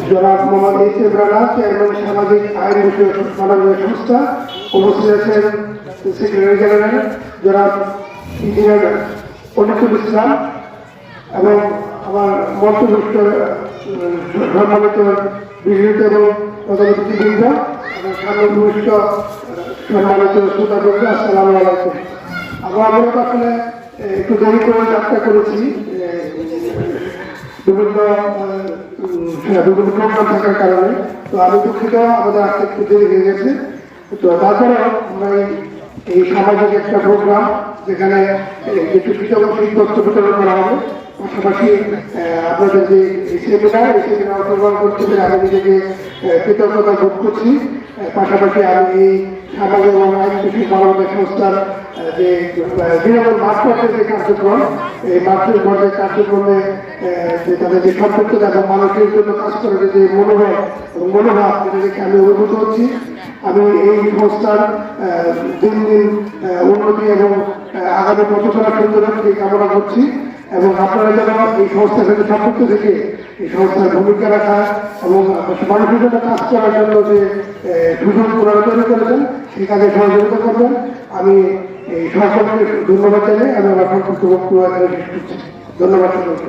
জনাব মোহাম্মদ ইসেম রানা, চেয়ারম্যান সামাজিক আইন বিষয়ক মানবীয় সংস্থা। উপস্থিত আছেন সেক্রেটারি জেনারেল জনাব ইঞ্জিনিয়ার অনিকুল ইসলাম এবং আমার মন্ত্রবৃষ্ট সম্মানিত বিজেপি এবং পদবৃত্তিবৃন্দ এবং সামগ্রিক সম্মানিত শ্রোতাবৃন্দ, আসসালামু আলাইকুম। আমরা আসলে একটু দেরি করে যাত্রা করেছি বিভিন্ন প্রোগ্রাম থাকার কারণে। তো আমি দুঃখিত, আমাদের আসতে একটু দেরি হয়ে গেছে। তো তারপরে আমরা এই সামাজিক একটা প্রোগ্রাম যেখানে কিছু তথ্য বিতরণ করা হবে, পাশাপাশি আপনাদের যে সেমিনার অংশগ্রহণ করতে পেরে আমি নিজেকে কৃতজ্ঞতা বোধ করছি। পাশাপাশি আমি এই সামাজিক এবং আইন বিষয়ক মানবতা সংস্থার যে বিনোদন মাঠপথের যে কার্যক্রম, এই মাঠের পর্যায়ে কার্যক্রমে যে তাদের যে সম্পৃক্ততা এবং মানুষের জন্য কাজ করার যে মনোভাব যেটা দেখে আমি অভিভূত হচ্ছি। আমি এই সংস্থার দিন দিন উন্নতি এবং আগামী পথচলা সুন্দরকে কামনা করছি এবং আপনারা যেন এই সংস্থার সাথে সম্পৃক্ত থেকে এই সংস্থার ভূমিকা রাখা এবং মানুষের জন্য কাজ করার জন্য যে সুযোগ তৈরি করেছেন সেই কাজে সহযোগিতা করবেন। আমি এই সকলকে ধন্যবাদ জানাই। আমি আমার সংক্ষিপ্ত বক্তব্য শেষ করছি। ধন্যবাদ সকলকে।